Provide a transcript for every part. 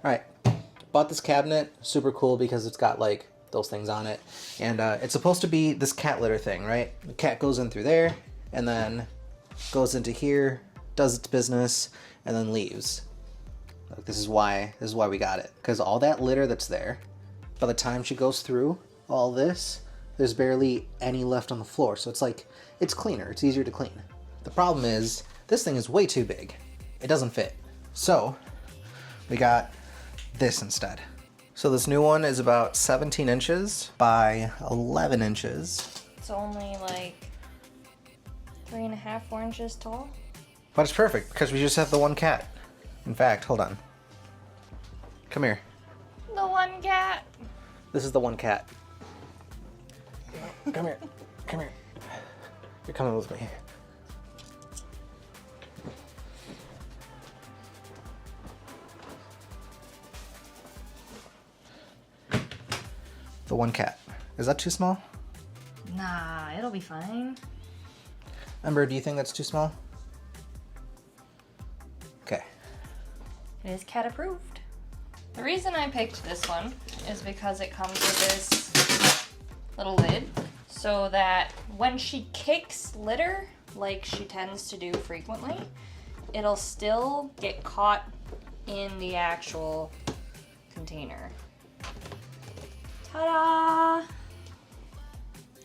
Alright, bought this cabinet, super cool because it's got like those things on it. And it's supposed to be this cat litter thing, right? The cat goes in through there and then goes into here, does its business, and then leaves. Like, this is why we got it. Because all that litter that's there, by the time she goes through all this, there's barely any left on the floor. So it's like, it's cleaner, it's easier to clean. The problem is, this thing is way too big. It doesn't fit. So, we got this instead. So this new one is about 17 inches by 11 inches. It's only like 3.5, 4 inches tall. But it's perfect because we just have the one cat. In fact, hold on. Come here. The one cat. This is the one cat. Come here. Come here. You're coming with me. The one cat. Is that too small? Nah, it'll be fine. Ember, do you think that's too small? Okay. It is cat approved. The reason I picked this one is because it comes with this little lid so that when she kicks litter, like she tends to do frequently, it'll still get caught in the actual container. Ta-da!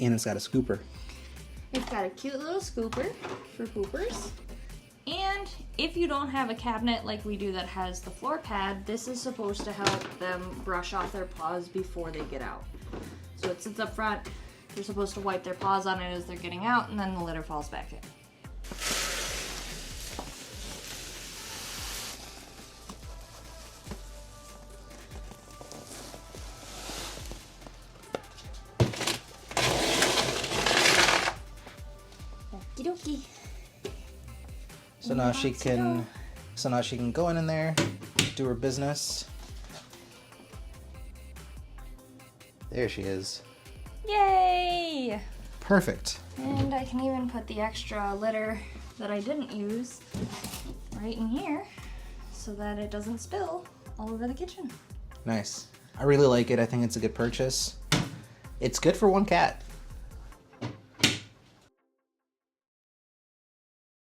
And it's got a scooper. It's got a cute little scooper for poopers. And if you don't have a cabinet like we do that has the floor pad, this is supposed to help them brush off their paws before they get out. So it sits up front, they're supposed to wipe their paws on it as they're getting out, and then the litter falls back in. Okie dokie. So now she can go in there, do her business. There she is. Yay! Perfect. And I can even put the extra litter that I didn't use right in here so that it doesn't spill all over the kitchen. Nice. I really like it. I think it's a good purchase. It's good for one cat.